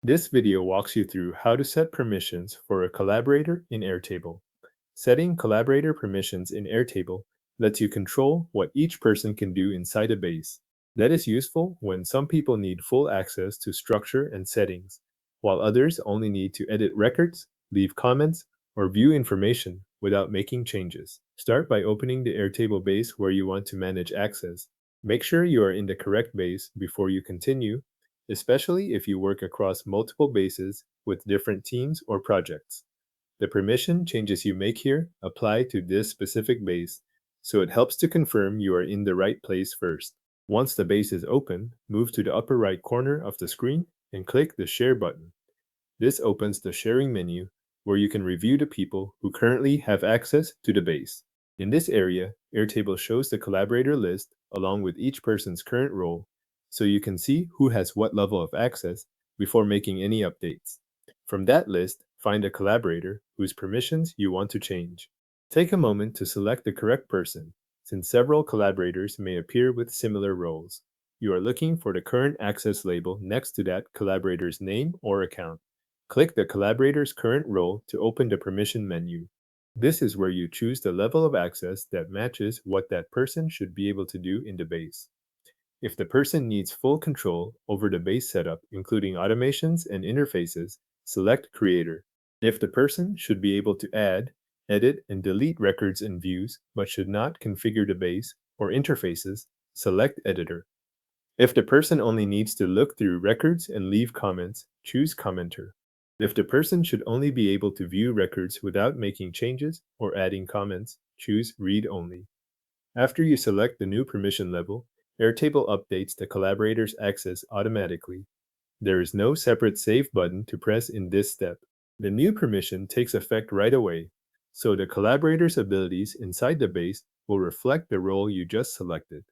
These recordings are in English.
This video walks you through how to set permissions for a collaborator in Airtable. Setting collaborator permissions in Airtable lets you control what each person can do inside a base. That is useful when some people need full access to structure and settings, while others only need to edit records, leave comments, or view information without making changes. Start by opening the Airtable base where you want to manage access. Make sure you are in the correct base before you continue, especially if you work across multiple bases with different teams or projects. The permission changes you make here apply to this specific base, so it helps to confirm you are in the right place first. Once the base is open, move to the upper right corner of the screen and click the Share button. This opens the sharing menu where you can review the people who currently have access to the base. In this area, Airtable shows the collaborator list along with each person's current role, so you can see who has what level of access before making any updates. From that list, find a collaborator whose permissions you want to change. Take a moment to select the correct person, since several collaborators may appear with similar roles. You are looking for the current access label next to that collaborator's name or account. Click the collaborator's current role to open the permission menu. This is where you choose the level of access that matches what that person should be able to do in the base. If the person needs full control over the base setup, including automations and interfaces, select Creator. If the person should be able to add, edit, and delete records and views, but should not configure the base or interfaces, select Editor. If the person only needs to look through records and leave comments, choose Commenter. If the person should only be able to view records without making changes or adding comments, choose Read Only. After you select the new permission level, Airtable updates the collaborator's access automatically. There is no separate Save button to press in this step. The new permission takes effect right away, so the collaborator's abilities inside the base will reflect the role you just selected.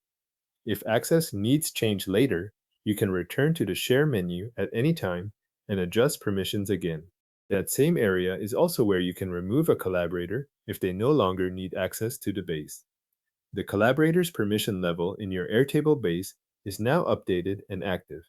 If access needs change later, you can return to the Share menu at any time and adjust permissions again. That same area is also where you can remove a collaborator if they no longer need access to the base. The collaborator's permission level in your Airtable base is now updated and active.